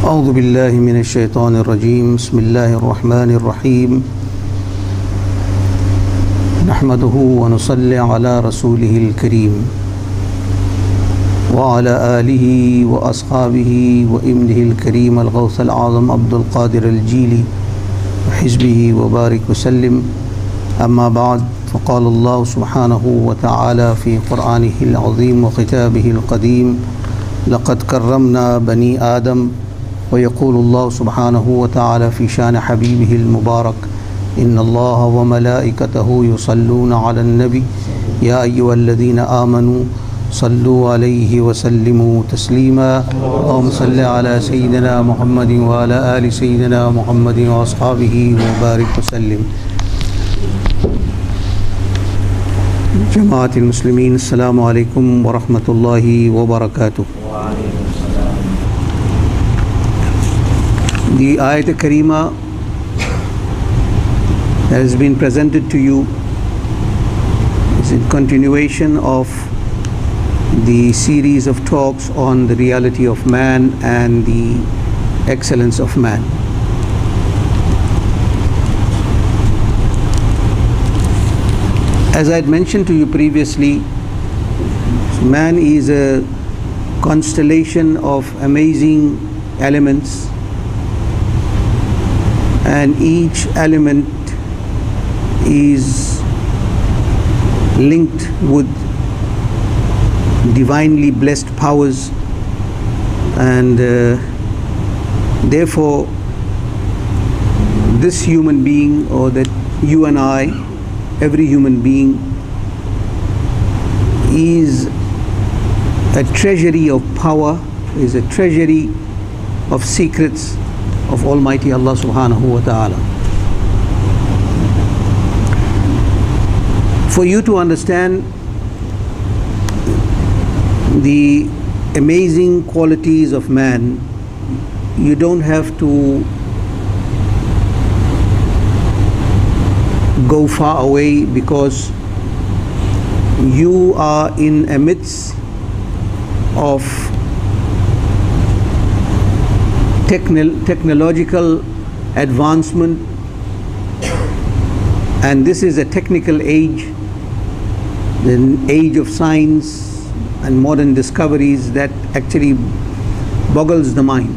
أعوذ بالله من الشيطان الرجيم بسم الله الرحمن الرحيم نحمده ونصلي على رسوله الكريم وعلى آله وأصحابه وإمنه الكريم الغوث الأعظم عبد القادر الجيلي وحزبه وبارك وسلم أما بعد فقال الله سبحانه وتعالى في قرآنه العظيم وكتابه القديم لقد كرمنا بني آدم ويقول الله سبحانه وتعالى في شان حبيبه المبارك إن الله وملائكته يصلون على النبي يا أيها الذين آمنوا صلوا عليه وسلموا تسليما اللهم صل على سيدنا محمد وعلى آل سيدنا محمد وأصحابه وبارك وسلم. جماعة المسلمين السلام عليكم ورحمة الله وبركاته. The ayat karima that has been presented to you is in continuation of the series of talks on the reality of man and the excellence of man. As I had mentioned to you previously, man is a constellation of amazing elements, and each element is linked with divinely blessed powers, and therefore this human being, or that you and I, every human being, is a treasury of power, is a treasury of secrets of Almighty Allah subhanahu wa ta'ala. For you to understand the amazing qualities of man, you don't have to go far away, because you are in a midst of technological advancement, and this is a technical age, the age of science and modern discoveries that actually boggles the mind.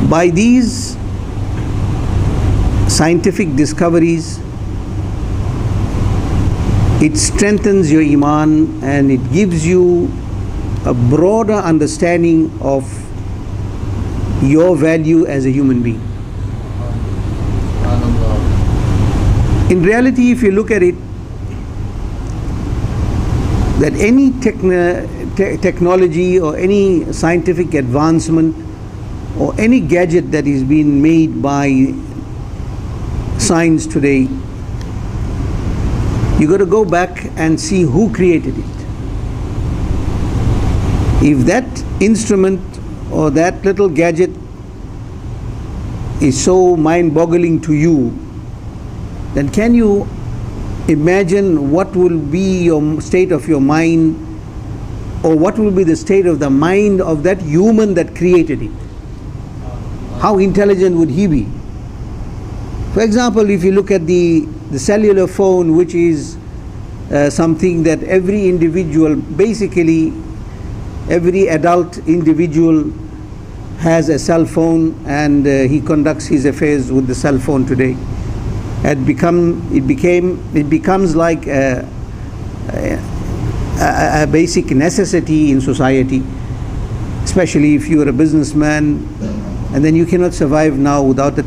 By these scientific discoveries, it strengthens your iman and it gives you a broader understanding of your value as a human being. In reality, if you look at it, that any technology or any scientific advancement or any gadget that is being made by science today, you got to go back and see who created it. If that instrument or that little gadget is so mind-boggling to you, then can you imagine what will be your state of your mind, or what will be the state of the mind of that human that created it? How intelligent would he be? For example, if you look at the cellular phone, which is something that every individual, basically every adult individual has a cell phone, and he conducts his affairs with the cell phone today. It becomes like a basic necessity in society, especially if you are a businessman, and then you cannot survive now without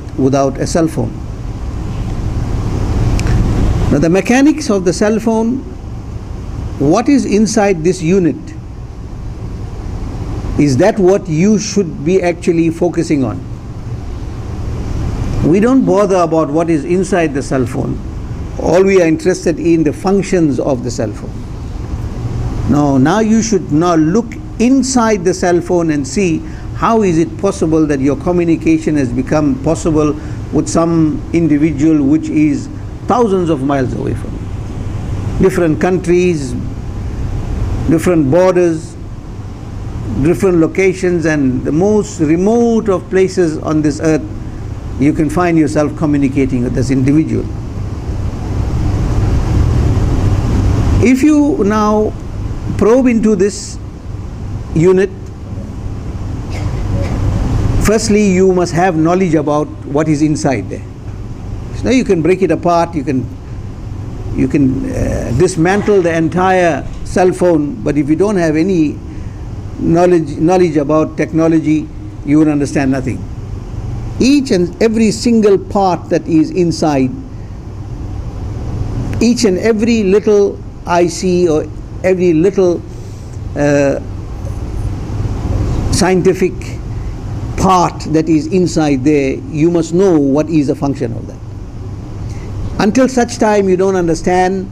a cell phone. Now the mechanics of the cell phone, what is inside this unit, is that what you should be actually focusing on? We don't bother about what is inside the cell phone. All we are interested in the functions of the cell phone. Now you should now look inside the cell phone and see how is it possible that your communication has become possible with some individual which is thousands of miles away from you. Different countries, different borders, different locations and the most remote of places on this earth, you can find yourself communicating with this individual. If you now probe into this unit, firstly you must have knowledge about what is inside there. So now you can break it apart, you can dismantle the entire cell phone, but if you don't have any knowledge about technology, you will understand nothing. Each and every single part that is inside, each and every little IC or every little scientific part that is inside there, you must know what is the function of that. Until such time you don't understand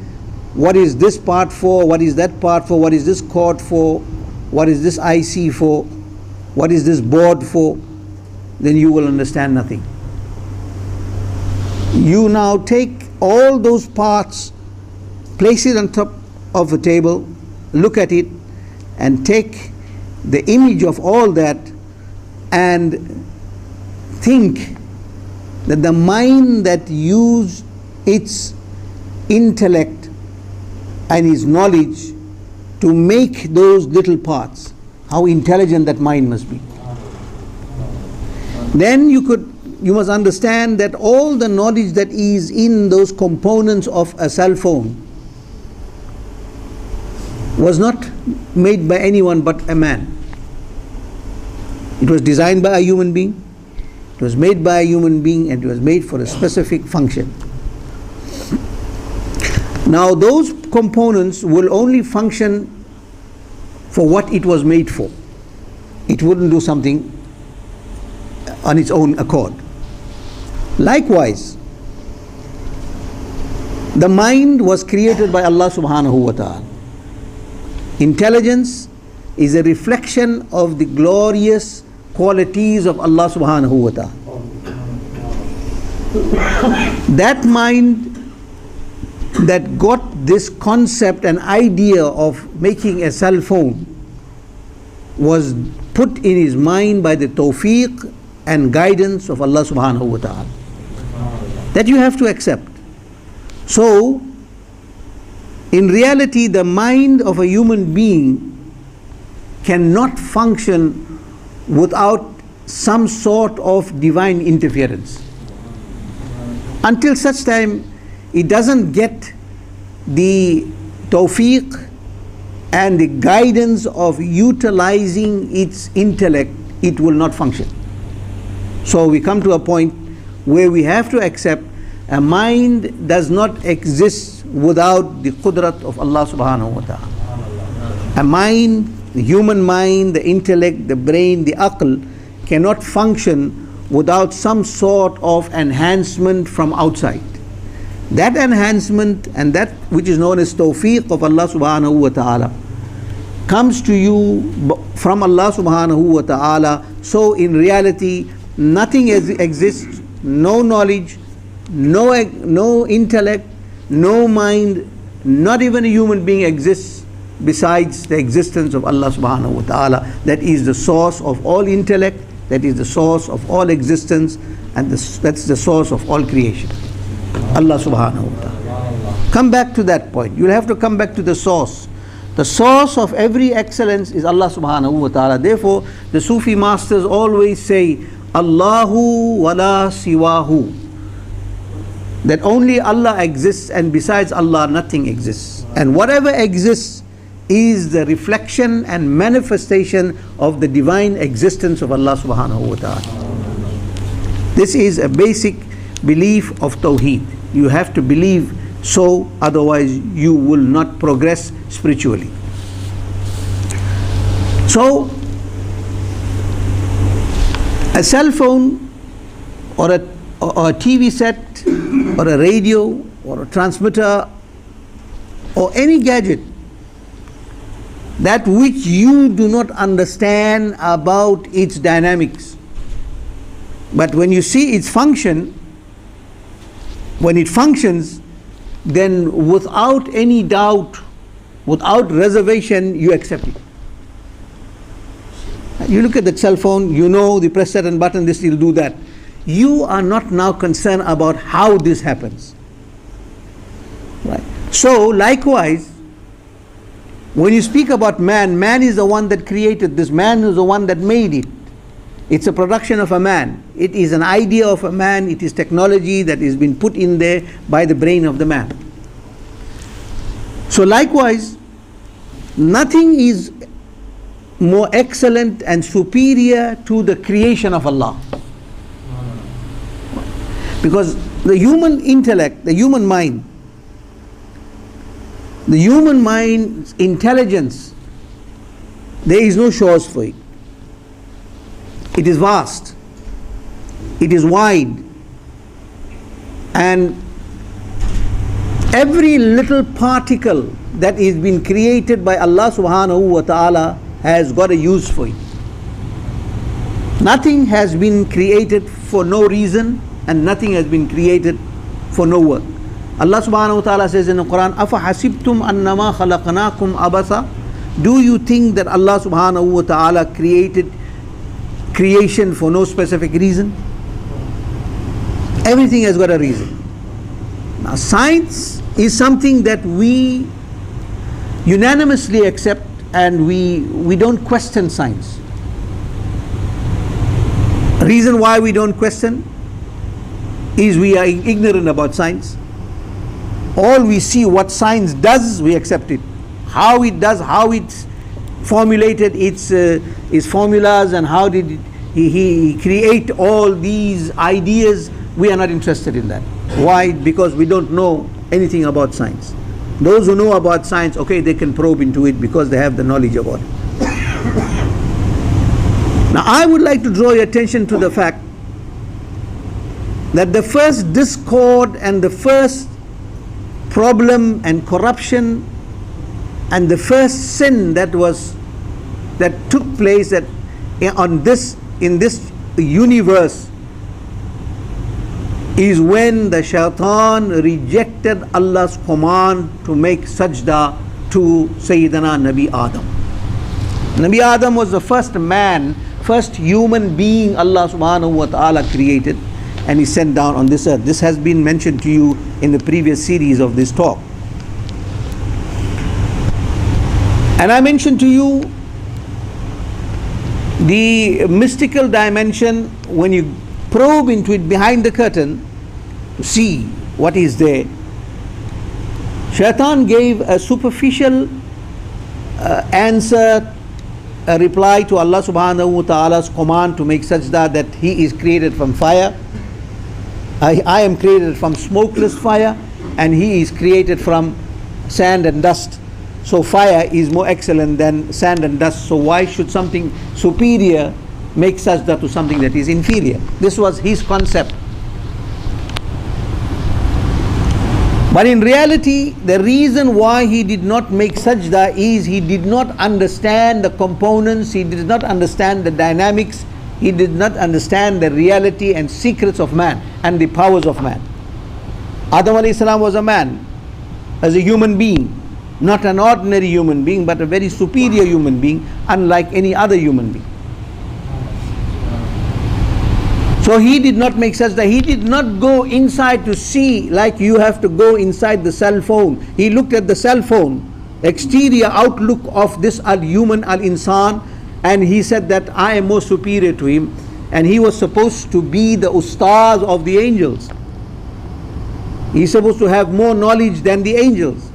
what is this part for, what is that part for, what is this cord for, what is this IC for, what is this board for, then you will understand nothing. You now take all those parts, place it on top of a table, look at it, and take the image of all that and think that the mind that used its intellect and its knowledge to make those little parts, how intelligent that mind must be. Then you must understand that all the knowledge that is in those components of a cell phone was not made by anyone but a man. It was designed by a human being, it was made by a human being, and it was made for a specific function. Now those components will only function for what it was made for. It wouldn't do something on its own accord. Likewise, the mind was created by Allah subhanahu wa ta'ala. Intelligence is a reflection of the glorious qualities of Allah subhanahu wa ta'ala. That mind that got this concept and idea of making a cell phone was put in his mind by the tawfiq and guidance of Allah subhanahu wa ta'ala. That you have to accept. So, in reality, the mind of a human being cannot function without some sort of divine interference. Until such time it doesn't get the tawfiq and the guidance of utilizing its intellect, it will not function. So we come to a point where we have to accept a mind does not exist without the qudrat of Allah subhanahu wa ta'ala. A mind, the human mind, the intellect, the brain, the aql cannot function without some sort of enhancement from outside. That enhancement and that which is known as tawfiq of Allah subhanahu wa ta'ala comes to you from Allah subhanahu wa ta'ala. So in reality nothing exists, no knowledge, no intellect, no mind, not even a human being exists besides the existence of Allah subhanahu wa ta'ala. That is the source of all intellect, that is the source of all existence, and that's the source of all creation. Allah subhanahu wa ta'ala. Come back to that point. You'll have to come back to the source. The source of every excellence is Allah subhanahu wa ta'ala. Therefore, the Sufi masters always say, Allahu wala siwahu. That only Allah exists and besides Allah nothing exists. And whatever exists is the reflection and manifestation of the divine existence of Allah subhanahu wa ta'ala. This is a basic belief of Tawheed. You have to believe so, otherwise you will not progress spiritually. So, a cell phone or a TV set or a radio or a transmitter or any gadget that which you do not understand about its dynamics, but when you see its function, when it functions, then without any doubt, without reservation, you accept it. You look at the cell phone, you know, you press certain button, this will do that. You are not now concerned about how this happens. Right? So, likewise, when you speak about man, man is the one that created this, man is the one that made it. It's a production of a man. It is an idea of a man, it is technology that has been put in there by the brain of the man. So likewise, nothing is more excellent and superior to the creation of Allah. Because the human intellect, the human mind's intelligence, there is no shores for it. It is vast, it is wide, and every little particle that is been created by Allah subhanahu wa ta'ala has got a use for it. Nothing has been created for no reason, and nothing has been created for no work. Allah subhanahu wa ta'ala says in the Quran, أَفَحَسِبْتُمْ أَنَّمَا خَلَقْنَاكُمْ أَبَثًا. Do you think that Allah subhanahu wa ta'ala created creation for no specific reason? Everything has got a reason. Now science is something that we unanimously accept, and we don't question science. Reason why we don't question is we are ignorant about science. All we see what science does, we accept it. How it does, how it's formulated its formulas, and how did he create all these ideas, we are not interested in that. Why? Because we don't know anything about science. Those who know about science, okay, they can probe into it because they have the knowledge about it. Now I would like to draw your attention to the fact that the first discord and the first problem and corruption and the first sin that took place in this universe is when the shaitan rejected Allah's command to make sajda to Sayyidina Nabi Adam. Nabi Adam was the first man, first human being Allah subhanahu wa ta'ala created, and he sent down on this earth. This has been mentioned to you in the previous series of this talk. And I mentioned to you the mystical dimension. When you probe into it behind the curtain to see what is there, Shaitan gave a superficial answer, a reply to Allah subhanahu wa ta'ala's command to make sajda, that he is created from fire. I am created from smokeless fire, and he is created from sand and dust. So fire is more excellent than sand and dust. So why should something superior make sajda to something that is inferior? This was his concept. But in reality, the reason why he did not make sajda is he did not understand the components, he did not understand the dynamics, he did not understand the reality and secrets of man and the powers of man. Adam alayhi salam was a man, as a human being, not an ordinary human being, but a very superior human being, unlike any other human being. So he did not make sajda. He did not go inside to see like you have to go inside the cell phone. He looked at the cell phone, exterior outlook of this al-human, al-insan, and he said that I am more superior to him, and he was supposed to be the ustaz of the angels. He's supposed to have more knowledge than the angels.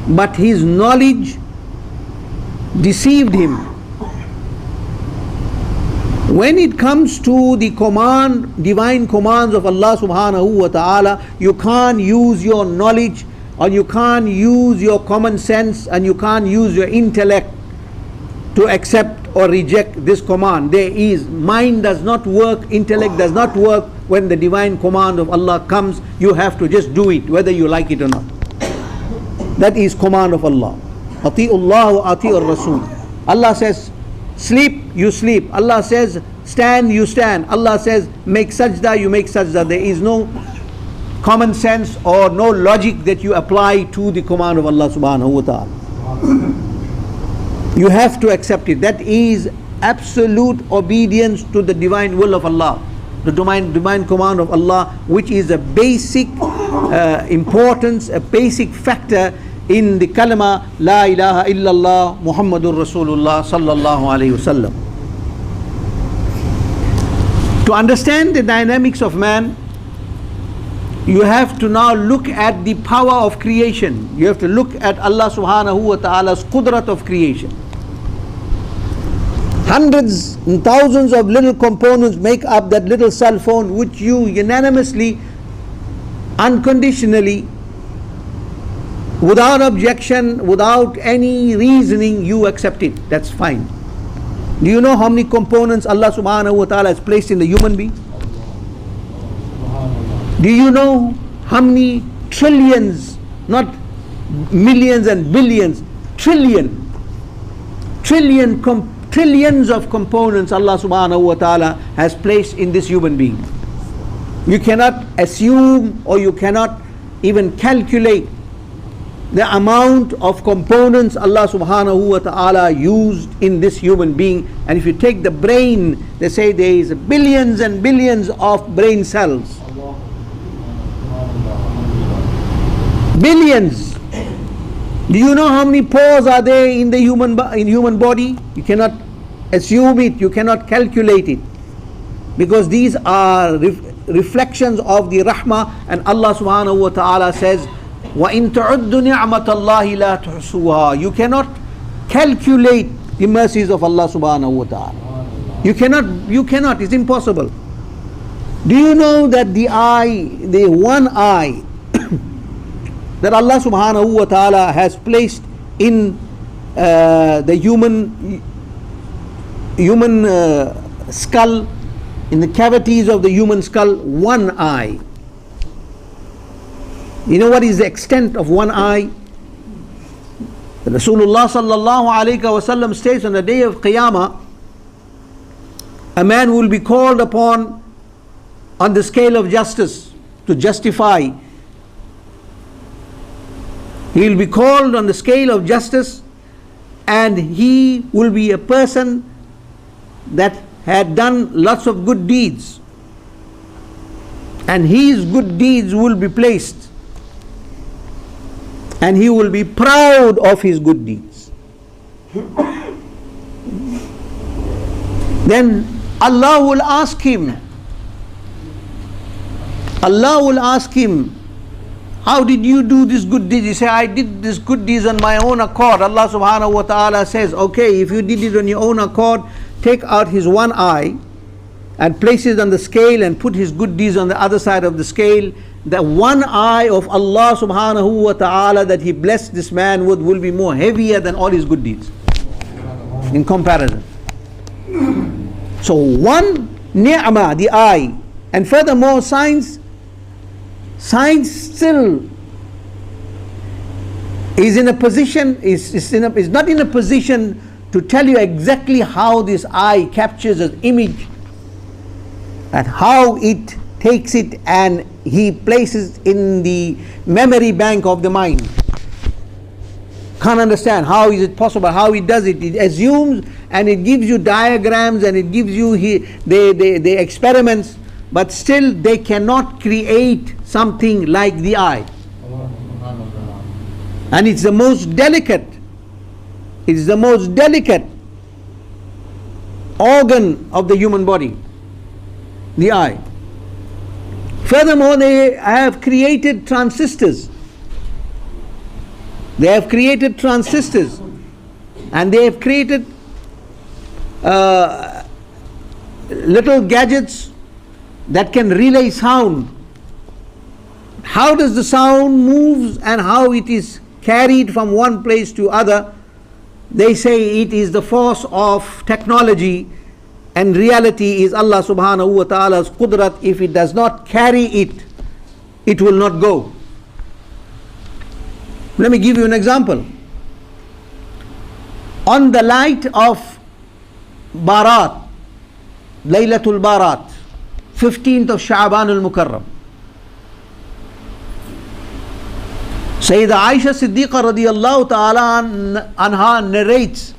But his knowledge deceived him. When it comes to the divine commands of Allah subhanahu wa ta'ala, you can't use your knowledge, or you can't use your common sense, and you can't use your intellect to accept or reject this command. Mind does not work, intellect does not work. When the divine command of Allah comes, you have to just do it, whether you like it or not. That is command of Allah. Ati'ullah wa ati'ur Rasul. Allah says, sleep, you sleep. Allah says, stand, you stand. Allah says, make sajda, you make sajda. There is no common sense or no logic that you apply to the command of Allah subhanahu wa ta'ala. You have to accept it. That is absolute obedience to the divine will of Allah, the divine command of Allah, which is a basic importance, a basic factor in the kalima La ilaha illallah Muhammadur Rasulullah sallallahu alayhi wasallam. To understand the dynamics of man, you have to now look at the power of creation. You have to look at Allah subhanahu wa ta'ala's qudrat of creation. Hundreds and thousands of little components make up that little cell phone, which you unanimously, unconditionally, without objection, without any reasoning, you accept it. That's fine. Do you know how many components Allah subhanahu wa ta'ala has placed in the human being? Do you know how many trillions, not millions and billions, trillions of components Allah subhanahu wa ta'ala has placed in this human being? You cannot assume, or you cannot even calculate the amount of components Allah subhanahu wa ta'ala used in this human being. And if you take the brain, they say there is billions and billions of brain cells. Billions. Do you know how many pores are there in the human body? You cannot assume it, you cannot calculate it, because these are reflections of the rahmah. And Allah subhanahu wa ta'ala says, وَإِن تَعُدُّ نِعْمَةَ اللَّهِ لَا تُحْصُوهَا. You cannot calculate the mercies of Allah subhanahu wa ta'ala. You cannot, it's impossible. Do you know that the one eye that Allah subhanahu wa ta'ala has placed in the human skull, in the cavities of the human skull, one eye? You know what is the extent of one eye? Rasulullah sallallahu alayhi wa sallam states, on the day of Qiyamah, a man will be called upon on the scale of justice to justify. He will be called on the scale of justice, and he will be a person that had done lots of good deeds, and his good deeds will be placed, and he will be proud of his good deeds. Then Allah will ask him, how did you do this good deed? He say, I did this good deeds on my own accord. Allah subhanahu wa ta'ala says, okay, if you did it on your own accord, take out his one eye and place it on the scale and put his good deeds on the other side of the scale. The one eye of Allah subhanahu wa ta'ala that he blessed this man with will be more heavier than all his good deeds in comparison. So one ni'mah, the eye. And furthermore, science still is in a position, is not in a position to tell you exactly how this eye captures an image and how it takes it and he places in the memory bank of the mind. Can't understand how is it possible, how it does it. It assumes and it gives you diagrams and it gives you the experiments, but still they cannot create something like the eye. And it's the most delicate, organ of the human body, the eye. Furthermore, they have created transistors. And they have created little gadgets that can relay sound. How does the sound moves and how it is carried from one place to other? They say it is the force of technology, and reality is Allah subhanahu wa ta'ala's qudrat. If it does not carry it, it will not go. Let me give you an example. On the night of Barat, Laylatul Barat, 15th of Sha'ban al-Mukarram, Sayyida Aisha Siddiqa radiyallahu ta'ala anha narrates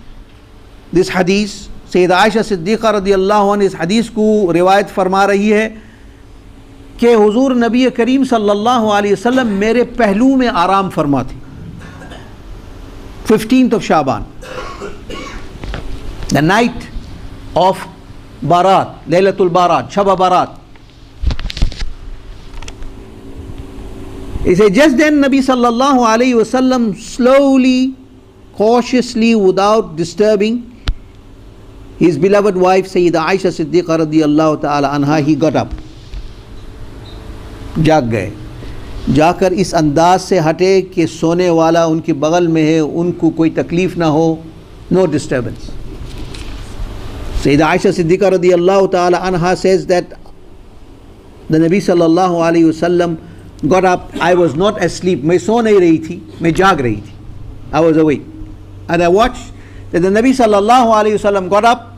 this हदीस, सैयदा आयशा सिद्दीक़ा रज़ियल्लाहु अन्हा इस हदीस को रिवायत फरमा रही है कि हुज़ूर नबी करीम सल्लल्लाहु अलैहि वसल्लम मेरे पहलू में आराम फरमा थे 15th of Shaban, the night of Barat, Laylatul Barat, Shab Barat. He said, just then Nabi sallallahu alayhi wasallam slowly, cautiously, without disturbing his beloved wife Sayyida Aisha Siddiqa radiyallahu ta'ala anha, he got up. जाग गए, जाकर इस अंदाज से हटे कि सोने वाला उनके बगल में है, उनको कोई तकलीफ ना हो, no disturbance. Sayyida Aisha Siddiqa radiyallahu ta'ala anha says that the Nabi sallallahu alayhi wasallam got up. I was not asleep, मैं सो नहीं रही थी, मैं जाग रही थी. I was awake, and I watched that the Nabi sallallahu alayhi wasallam got up,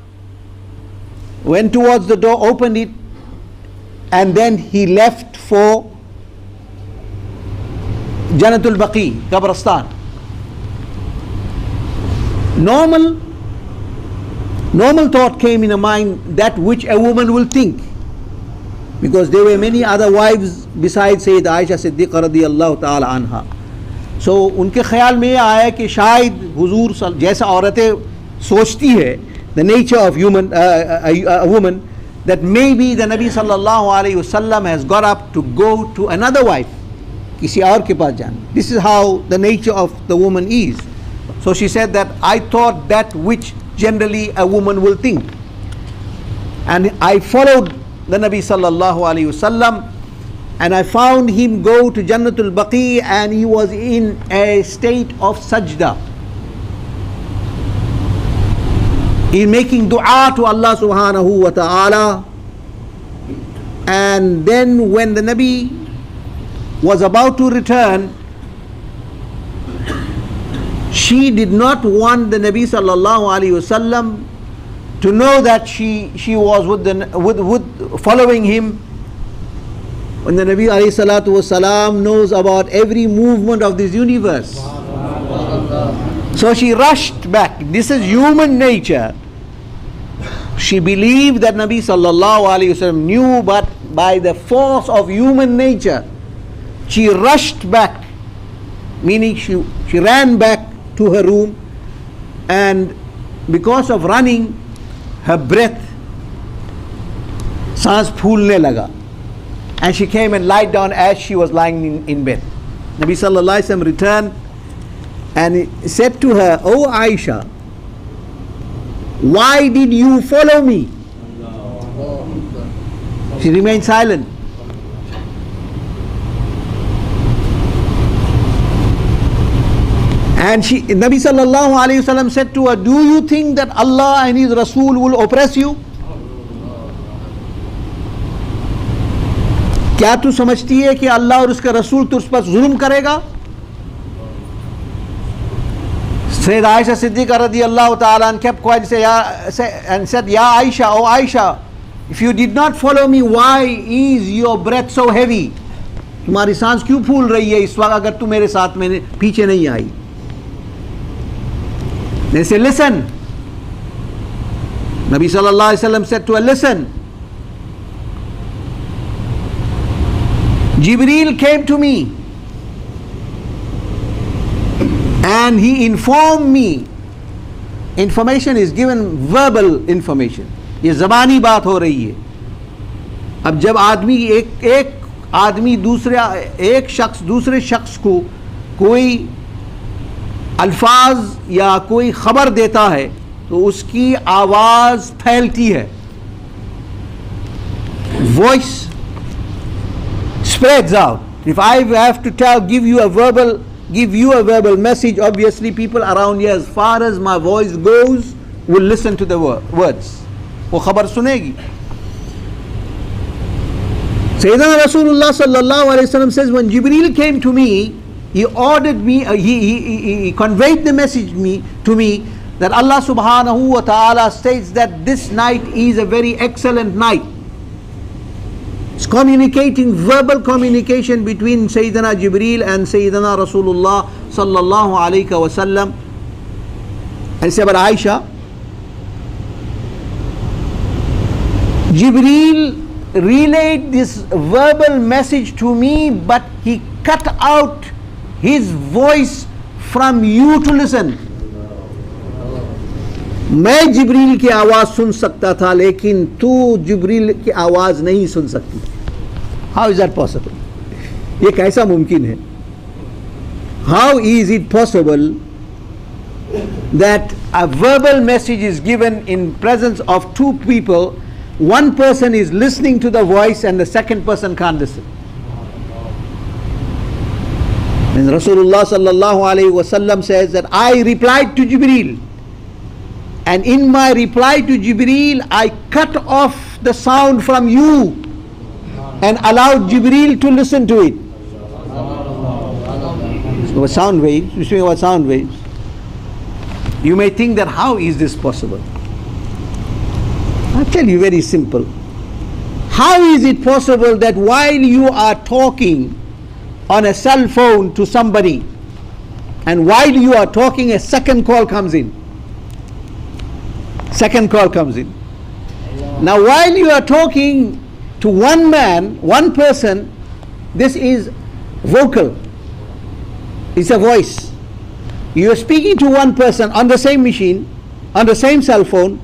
went towards the door, opened it, and then he left for Janatul Baqi, Qabristan. Normal thought came in a mind, that which a woman will think, because there were many other wives besides Sayyida Aisha Siddiqa radiyallahu ta'ala anha. So उनके ख्याल में आया कि शायद हुजूर जैसा औरतें सोचती है, the nature of a woman, that maybe the Nabi sallallahu alayhi wasallam has got up to go to another wife, किसी और के पास जाना. This is how the nature of the woman is. So she said that I thought that which generally a woman will think, and I followed the Nabi sallallahu alayhi wasallam, and I found him go to Jannatul Baqi, and he was in a state of sajda. He making dua to Allah subhanahu wa ta'ala. And then when the Nabi was about to return, she did not want the Nabi sallallahu alaihi wasallam to know that she was with following him. When the Nabi alayhi salatu wasalam knows about every movement of this universe, so she rushed back. This is human nature. She believed that Nabi sallallahu alaihi wasallam knew, but by the force of human nature, she rushed back, meaning she ran back to her room, and because of running, her breath सांस फूलने लगा, and she came and lied down as she was lying in bed. Nabi sallallahu alaihi wasallam returned and he said to her, "Oh Aisha, why did you follow me?" She remained silent. And Nabi sallallahu alayhi wasallam said to her, "Do you think that Allah and His Rasul will oppress you? क्या तू समझती है कि अल्लाह और उसका रसूल तुझ पर जुल्म करेगा?" Sayyida Aisha Siddiqa radiyallahu ta'ala and kept quiet and said, "Ya Aisha, oh Aisha, if you did not follow me, why is your breath so heavy? तुम्हारी सांस क्यों फूल रही है इस वक्त अगर तू मेरे साथ में पीछे नहीं आई?" They said, "Listen." Nabi sallallahu alaihi wasallam said to her, "Listen. Jibreel came to me and he informed me." Information is given, verbal information. ये ज़बानी बात हो रही है. अब जब आदमी एक आदमी एक शख्स दूसरे शख्स को कोई अल्फाज या कोई खबर देता है तो उसकी आवाज़ फैलती है. Voice spreads out. If I have to give you a verbal message, obviously people around here, as far as my voice goes, will listen to the words. वो खबर सुनेगी. Sayyidina Rasulullah sallallahu alaihi wasallam says, when Jibreel came to me, he ordered me, he conveyed the message to me that Allah subhanahu wa ta'ala states that this night is a very excellent night. It's communicating, verbal communication between Sayyidina Jibreel and Sayyidina Rasulullah sallallahu alayhi wa sallam. And he said, "But Aisha, Jibreel relayed this verbal message to me, but he cut out his voice from you to listen. मैं जिब्रील की आवाज सुन सकता था, लेकिन तू जिब्रील की आवाज नहीं सुन सकती. How is that possible? ये कैसा मुमकिन है? How is it possible that a verbal message is given in presence of two people? One person is listening to the voice and the second person can't listen. And Rasulullah sallallahu alaihi wasallam says that I replied to Jibreel, and in my reply to Jibreel I cut off the sound from you and allowed Jibreel to listen to it. So sound waves, we're speaking about sound waves. You may think that how is this possible? I'll tell you very simple. How is it possible that while you are talking on a cell phone to somebody, and while you are talking a second call comes in? Second call comes in. Now while you are talking to one man, one person, this is vocal. It's a voice. You are speaking to one person on the same machine, on the same cell phone,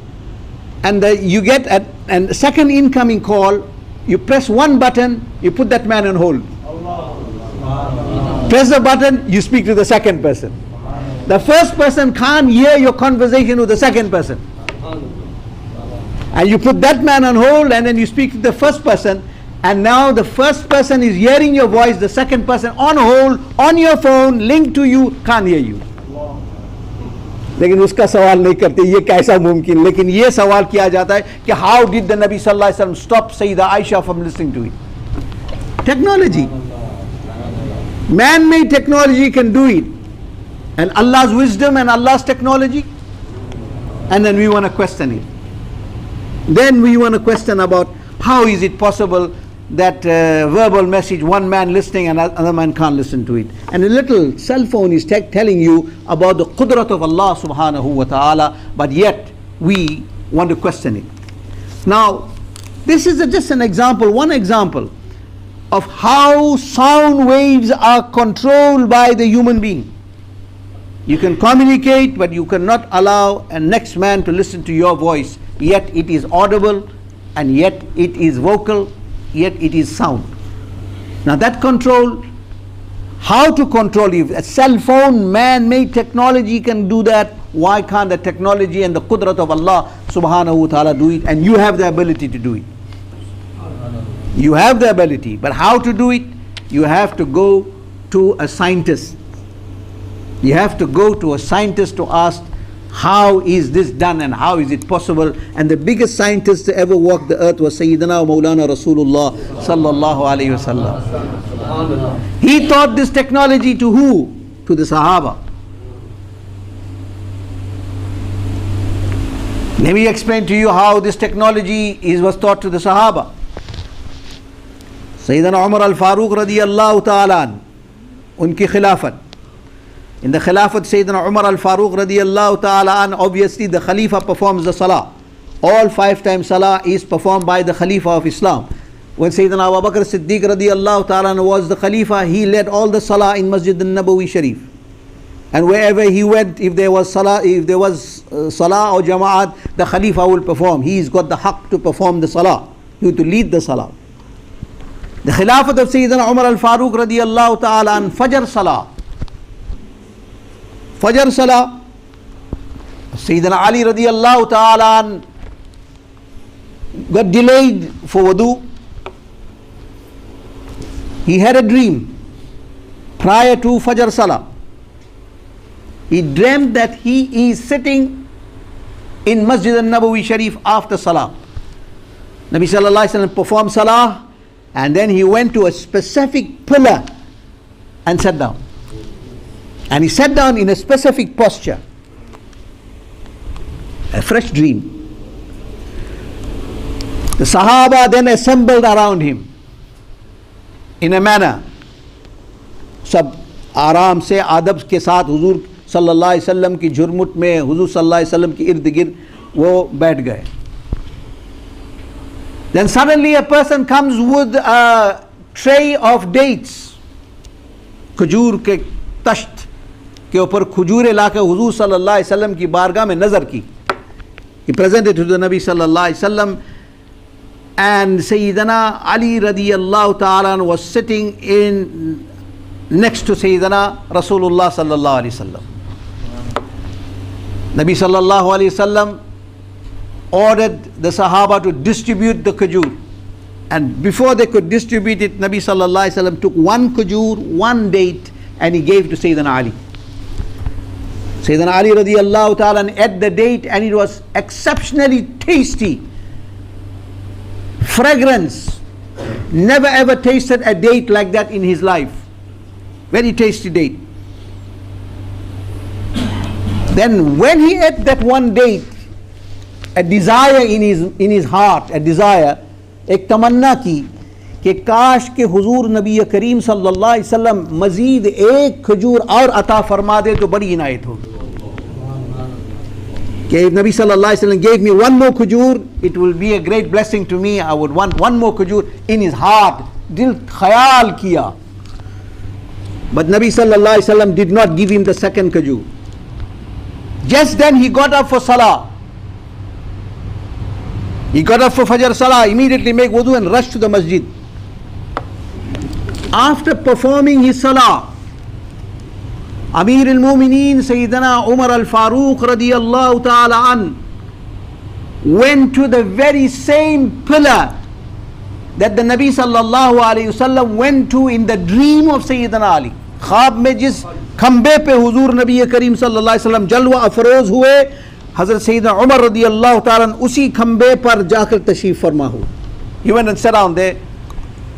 and you get a second incoming call. You press one button, you put that man on hold. Press the button, you speak to the second person. The first person can't hear your conversation with the second person. And you put that man on hold, and then you speak to the first person, and now the first person is hearing your voice, the second person on hold, on your phone, linked to you, can't hear you. लेकिन उसका सवाल नहीं करते ये कैसा मुमकिन. लेकिन ये सवाल किया जाता है कि how did the Nabi sallallahu alaihi wasallam stop Sayyida Aisha from listening to it? Technology, man-made technology can do it, and Allah's wisdom and Allah's technology, and then we want to question it. Then we want to question about how is it possible that verbal message, one man listening and another man can't listen to it. And a little cell phone is telling you about the qudrat of Allah subhanahu wa ta'ala, but yet we want to question it. Now, this is just an example, one example of how sound waves are controlled by the human being. You can communicate, but you cannot allow a next man to listen to your voice, yet it is audible, and yet it is vocal, yet it is sound. Now that control, how to control it? A cell phone, man-made technology can do that. Why can't the technology and the qudrat of Allah subhanahu wa ta'ala do it? And you have the ability to do it. You have the ability, but how to do it? You have to go to a scientist. You have to go to a scientist to ask, how is this done and how is it possible? And the biggest scientist to ever walk the earth was Sayyidina Moulana Rasulullah sallallahu alayhi wasallam. He taught this technology to who? To the Sahaba. Let me explain to you how this technology was taught to the Sahaba. Sayyidina Umar al-Faruq radiyallahu ta'ala, unki khilafat. In the Khilafat, Sayyidina Umar al-Faruq radiyallahu ta'ala an, obviously the Khalifa performs the Salah. All 5 times Salah is performed by the Khalifa of Islam. When Sayyidina Abu Bakr Siddiq radiyallahu ta'ala an was the Khalifa, he led all the Salah in Masjid al-Nabawi Shareef. And wherever he went, if there was Salah or Jama'at, the Khalifa will perform. He's got the haqq to perform the Salah, to lead the Salah. The Khilafat of Sayyidina Umar al-Faruq radiyallahu ta'ala an, Fajr Salah. Fajr Salah, Sayyidina Ali radiyallahu ta'ala got delayed for wudu. He had a dream prior to Fajr Salah. He dreamt that he is sitting in Masjid al-Nabawi Shareef after Salah. Nabi sallallahu alaihi wasallam performed Salah, and then he went to a specific pillar and sat down. And he sat down in a specific posture. A fresh dream. The Sahaba then assembled around him in a manner. सब आराम से आदब के साथ हुजूर सल्लल्लाहु अलैहि वसल्लम की झुरमुट में हुजूर सल्लल्लाहु अलैहि वसल्लम के इर्द गिर्द वो बैठ गए. Then suddenly a person comes with a tray of dates, खजूर के तश्त के ऊपर खजूरें लाकर हुजूर सल्लल्लाहु अलैहि वसल्लम की बारगाह में नजर की. He presented to the Nabi sallallahu alaihi wasallam, and Sayyidina Ali radiyallahu ta'ala was sitting in next to Sayyidina Rasulullah sallallahu alaihi wasallam. Nabi sallallahu alaihi wasallam ordered the Sahaba to distribute the khajur, and before they could distribute it, Nabi sallallahu alaihi wasallam took one khajur, one date, and he gave to Sayyidina Ali. Sayyidina Ali radiyallahu ta'ala ate the date, and it was exceptionally tasty, fragrance. Never ever tasted a date like that in his life. Very tasty date. Then when he ate that one date, a desire in his heart, a desire, एक तमन्ना की कि काश के हुजूर नबी करीम सल्लल्लाहु अलैहि वसल्लम मजीद एक खजूर और अता फरमा दे तो बड़ी इनायत हो. कि नबी सल्लल्लाहु अलैहि वसल्लम gave me one more खजूर, it will be a great blessing to me. I would want one more खजूर. In his heart, दिल ख्याल किया. But Nabi sallallahu alaihi wasallam did not give him the second khajur. Just then he got up for salah. He got up for Fajr Salah, immediately make wudu and rush to the masjid. After performing his Salah, Amir al-Mu'mineen Sayyidina Umar al-Faruq radiyallahu ta'ala an went to the very same pillar that the Nabi sallallahu alayhi wasallam went to in the dream of Sayyidina Ali. ख्वाब में जिस खंबे पे हुजूर नबी करीम सल्लल्लाहु अलैहि वसल्लम जलवा अफरोज हुए, Hazrat Sayyidina Umar radiyallahu ta'ala उसी खंबे पर जाकर तशरीफ फरमा हो. He went and sat down there,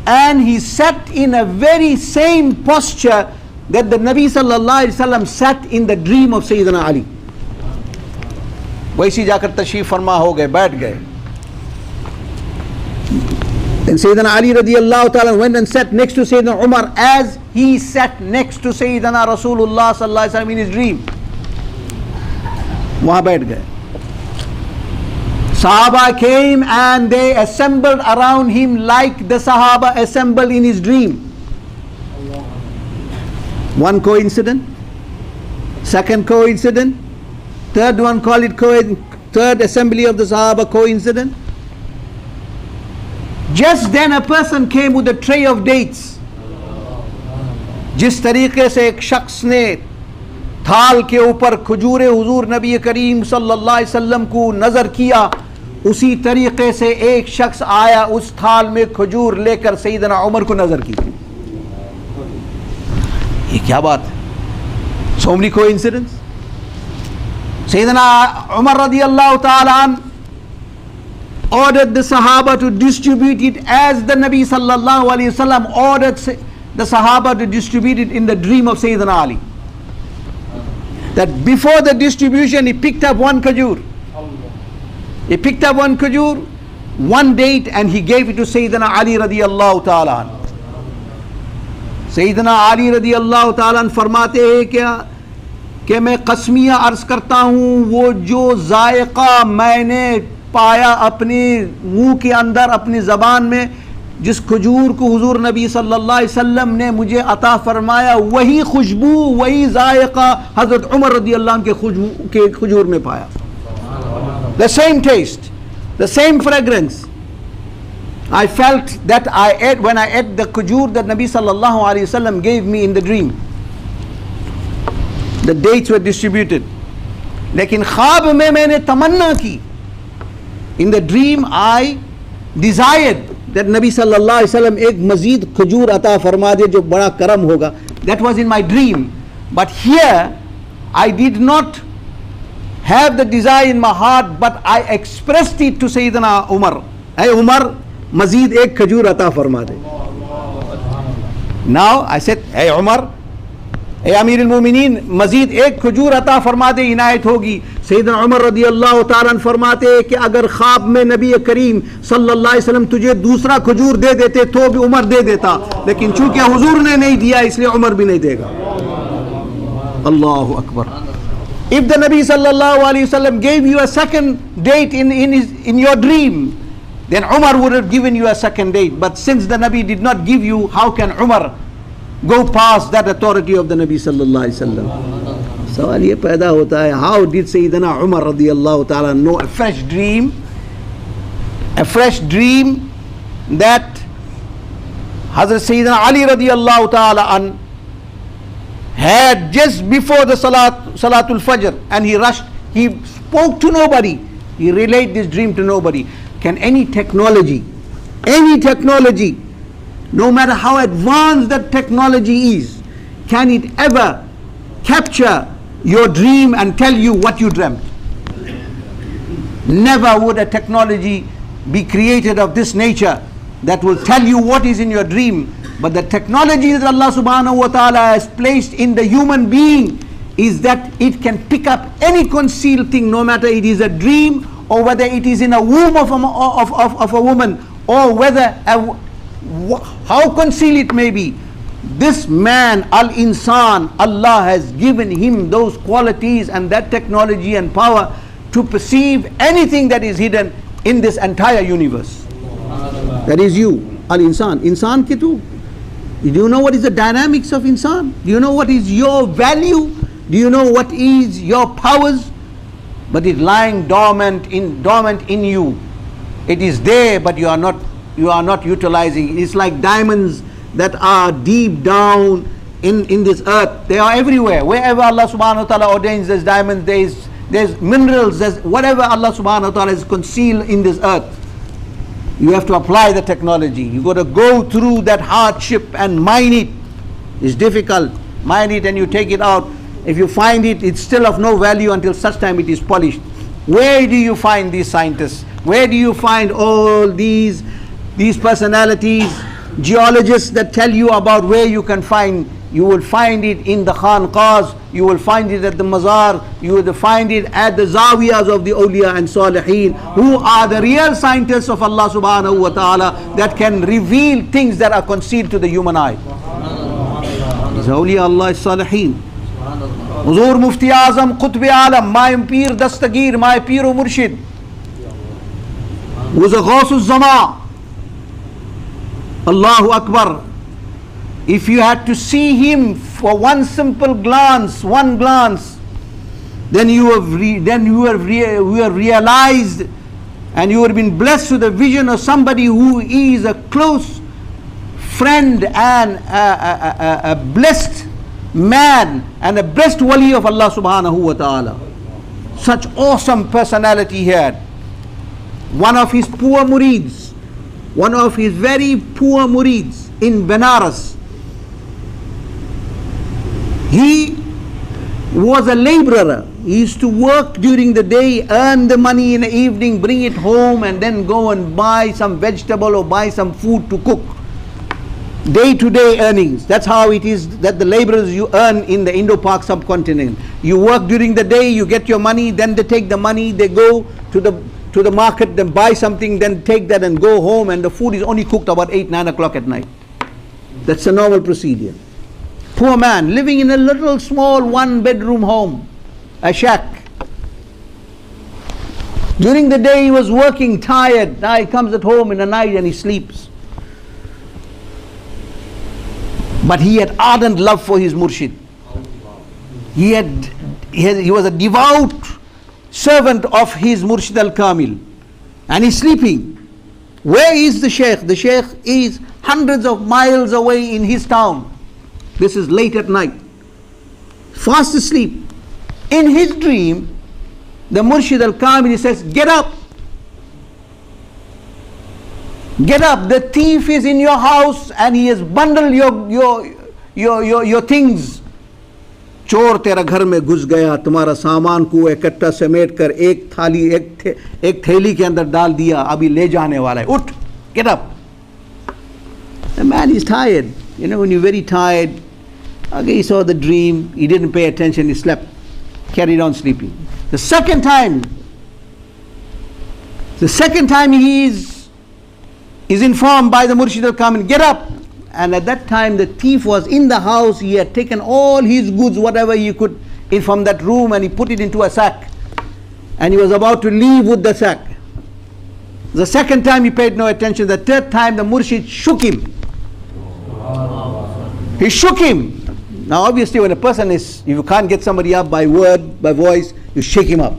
and he sat in a very same posture that the Nabi sallallahu alaihi wasallam sat in the dream of Sayyidina Ali. वैसी जाकर तशरीफ फरमा हो गए, बैठ गए. Then Sayyidina Ali radiyallahu ta'ala went and sat next to Sayyidina Umar as he sat next to Sayyidina Rasulullah sallallahu alaihi wasallam in his dream. वहाँ बैठ गए. Sahaba came and they assembled around him like the Sahaba assembled in his dream. One coincidence, second coincidence, third one, call it third assembly of the Sahaba coincidence. Just then a person came with a tray of dates. जिस तरीके से एक शख्स ने थाल के ऊपर खजूरे हुजूर नबी करीम सल्लल्लाहु अलैहि वसल्लम को नजर किया, उसी तरीके से एक शख्स आया उस थाल में खजूर लेकर सैयदना उमर को नजर की. ये क्या बात है? So many coincidence. Sayyidina Umar radiyallahu ta'ala ordered the Sahaba to distribute it as the Nabi sallallahu alayhi wasallam ordered the Sahaba to distribute it in the dream of Sayyidina Ali. That before the distribution he picked up one khajur. He picked up one khajur, one date, and he gave it to Sayyidina Ali radiyallahu ta'ala. Sayyidina Ali radiyallahu ta'ala फरमाते हैं क्या कि मैं कसमिया अर्ज करता हूँ, वो जो जायका मैंने पाया अपने मुंह के अंदर, अपनी ज़बान में, जिस खजूर को हुजूर नबी सल्लल्लाहु अलैहि वसल्लम ने मुझे अता फरमाया, वही खुशबू, वही जायका हज़रत उमर रज़ियल्लाहु अन्हु के खजूर में पाया. The same taste, the same fragrance. I felt that I ate when I ate the khajur that Nabi sallallahu alaihi wasallam gave me in the dream. The dates were distributed. लेकिन ख्वाब में मैंने तमन्ना की. In the dream I desired that Nabi sallallahu alaihi wasallam एक मजीद खजूर अता फरमा दे जो बड़ा करम होगा. That was in my dream. But here I did not have the desire in my heart, but I expressed it to Sayyidina Umar. Hey Umar, मजीद एक खजूर अता फरमा दे. Now I said, hey Umar, hey Amir al-Mu'mineen, मजीद एक खजूर अता फरमा दे, इनायत होगी. सैयदना उमर रदियल्लाहु ताला फरमाते हैं कि अगर ख्वाब में नबी करीम सल्लल्लाहु अलैहि वसल्लम तुझे दूसरा खजूर दे देते तो भी उमर दे देता, लेकिन चूंकि हुजूर ने नहीं दिया इसलिए उमर भी नहीं देगा. अल्लाहु Akbar. If the Nabi sallallahu alaihi wasallam gave you a second date in your dream, then Umar would have given you a second date. But since the Nabi did not give you, how can Umar go past that authority of the Nabi sallallahu alaihi wasallam? Sawal ye paida hota hai, how did Sayyidina Umar radiyallahu ta'ala know a fresh dream that Hazrat Sayyidina Ali radiyallahu ta'ala an had just before the Salatul Fajr, and he rushed, he spoke to nobody, he relayed this dream to nobody. Can any technology, no matter how advanced that technology is, can it ever capture your dream and tell you what you dreamt? Never would a technology be created of this nature that will tell you what is in your dream. But the technology that Allah subhanahu wa ta'ala has placed in the human being is that it can pick up any concealed thing, no matter it is a dream or whether it is in a womb of a woman, or whether how concealed it may be. This man, al-insan, Allah has given him those qualities and that technology and power to perceive anything that is hidden in this entire universe. That is you, al-insan. Insan ke tu? Do you know what is the dynamics of insan? Do you know what is your value? Do you know what is your powers? But it's lying dormant in you. It is there, but you are not utilizing. It's like diamonds that are deep down in this earth. They are everywhere. Wherever Allah subhanahu wa ta'ala ordains there's diamonds, there's minerals, there's whatever Allah subhanahu wa ta'ala has concealed in this earth. You have to apply the technology. You got to go through that hardship and mine it. It's difficult. Mine it and you take it out. If you find it, it's still of no value until such time it is polished. Where do you find these scientists? Where do you find all these personalities, geologists that tell you about where you can find? You will find it in the khanqahs, you will find it at the mazar, you will find it at the zawiyas of the awliya and salihin, who are the real scientists of Allah subhanahu wa ta'ala that can reveal things that are concealed to the human eye. These awliya Allah salihin. Huzur Mufti-e-Azam, Qutbe Alam, my Pir Dastagir, my Pir o Murshid, was a Ghousul-Waqt. Allahu Akbar. If you had to see him for one simple glance, then you have realized and you have been blessed with the vision of somebody who is a close friend and a blessed man and a blessed wali of Allah subhanahu wa ta'ala. Such awesome personality he had. One of his poor murids, one of his very poor murids in Benares, he was a laborer. He used to work during the day, earn the money in the evening, bring it home, and then go and buy some vegetable or buy some food to cook. Day-to-day earnings. That's how it is that the laborers you earn in the Indo-Pak subcontinent. You work during the day, you get your money, then they take the money, they go to the market, then buy something, then take that and go home, and the food is only cooked about 8-9 o'clock at night. That's a normal procedure. Poor man living in a little small 1-bedroom home, a shack. During the day he was working, tired. Now he comes at home in the night and he sleeps. But he had ardent love for his Murshid. He was a devout servant of his Murshid-e-Kaamil. And he's sleeping. Where is the Sheikh? The Sheikh is hundreds of miles away in his town. This is late at night, fast asleep. In his dream, the Murshid-e-Kaamil says, get up. Get up, the thief is in your house and he has bundled your things. चोर तेरा घर में घुस गया, तुम्हारा सामान को इकट्ठा समेट कर एक थैली के अंदर डाल दिया, अभी ले जाने वाला है, उठ, get up. The man is tired. You know, when you're very tired, okay, he saw the dream, he didn't pay attention, he slept, carried on sleeping. The second time he is informed by the Murshid-e-Kaamil, get up. And at that time the thief was in the house. He had taken all his goods, whatever he could, in from that room, and he put it into a sack, and he was about to leave with the sack. The second time he paid no attention. The third time the Murshid shook him. He shook him. Now obviously when a person is, if you can't get somebody up by word, by voice, you shake him up.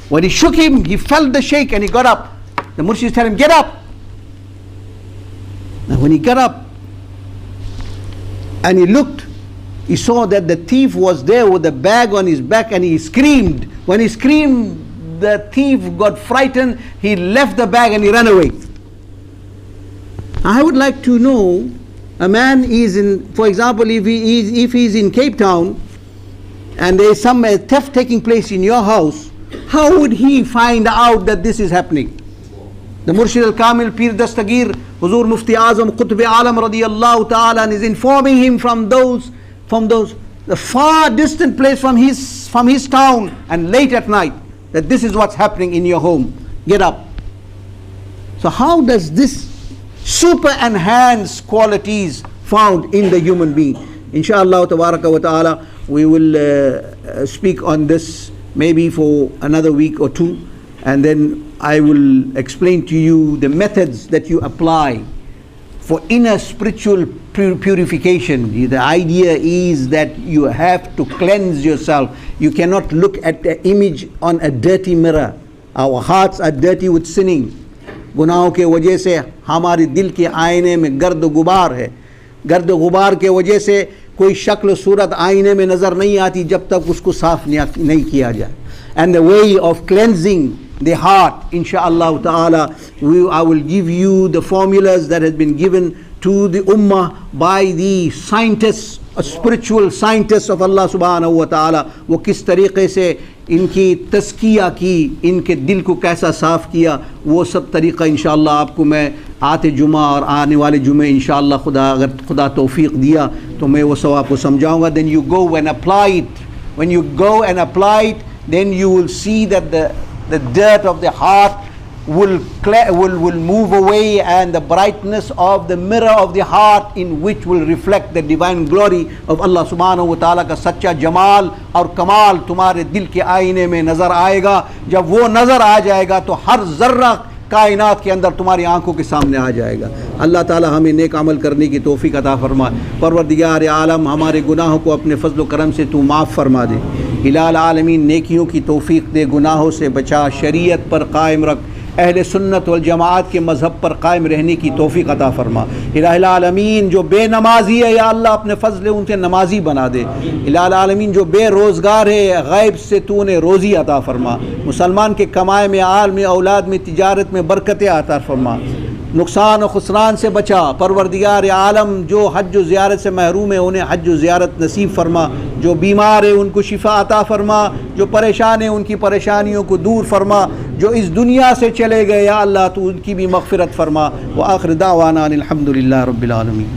When he shook him, he felt the shake and he got up. The Murshid told him, get up. Now when he got up and he looked, he saw that the thief was there with the bag on his back and he screamed. When he screamed, the thief got frightened, he left the bag and he ran away. I would like to know, a man is in, for example, if he is in Cape Town and there is some theft taking place in your house, how would he find out that this is happening? The Murshid-e-Kaamil, Pir Dastagir, Huzur Mufti-e-Azam, Qutbe Alam radiyallahu ta'ala, and is informing him from those, the far distant place from his town, and late at night, that this is what's happening in your home. Get up. So how does this super enhanced qualities found in the human being? Inshallah tabaraka wa ta'ala, we will speak on this maybe for another week or two, and then I will explain to you the methods that you apply for inner spiritual purification. The idea is that you have to cleanse yourself. You cannot look at the image on a dirty mirror. Our hearts are dirty with sinning. गुनाहों के वजह से हमारे दिल के आईने में गर्द गुबार है. गर्द गुबार के वजह से कोई शक्ल सूरत आईने में नज़र नहीं आती जब तक उसको साफ नहीं किया जाए. And the way of cleansing the heart, insha'Allah ta'ala, I will give you the formulas that has been given to the ummah by the scientists, spiritual scientists of Allah subhanahu wa ta'ala. वो किस तरीक़े से इनकी तस्किया की, इनके दिल को कैसा साफ़ किया, वो सब तरीक़ा इंशाअल्लाह आपको मैं आते जुमा और आने वाले जुमे इंशाअल्लाह अगर खुदा तौफीक दिया तो मैं वो सब आपको समझाऊँगा. Then you go and apply it. When you go and apply it, then you will see that the dirt of the heart will move away, and the brightness of the mirror of the heart in which will reflect the divine glory of Allah subhanahu wa ta'ala का सच्चा जमाल और कमाल तुम्हारे दिल के आईने में नज़र आएगा. जब वो नज़र आ जाएगा तो हर ज़र्रा कायनात के अंदर तुम्हारी आंखों के सामने आ जाएगा. अल्लाह ताला हमें नेक अमल करने की तौफीक अता फरमाए. परवरदिगार आलम, हमारे गुनाहों को अपने फजल व करम से तू माफ़ फरमा दे. इलाल आलमीन नेकियों की तौफीक दे, गुनाहों से बचा, शरीयत पर कायम रख, अहले सुन्नत वल जमाअत के मज़हब पर कायम रहने की तौफीक अता फरमा. इलाही आलमीन जो बेनमाजी है या अल्लाह अपने फजल उनसे नमाजी बना दे. इलाही आलमीन जो बेरोज़गार है, गैब से तू उन्हें रोज़ी अता फरमा. मुसलमान के कमाए में, आल में, औलाद में, तिजारत में बरकतें अता फरमा. नुकसान और खुसरान से बचा. परवरदिगार आलम जो हज व ज़ियारत से महरूम है उन्हें हज व ज़ियारत नसीब फरमा. जो बीमार है उनको शिफा अता फरमा. जो परेशान है उनकी परेशानियों को दूर फरमा. जो इस दुनिया से चले गए या अल्लाह तो उनकी भी मग़फ़िरत फरमा. व आखिर दावाना अनिल हम्दुलिल्लाहि रब्बिल आलमीन.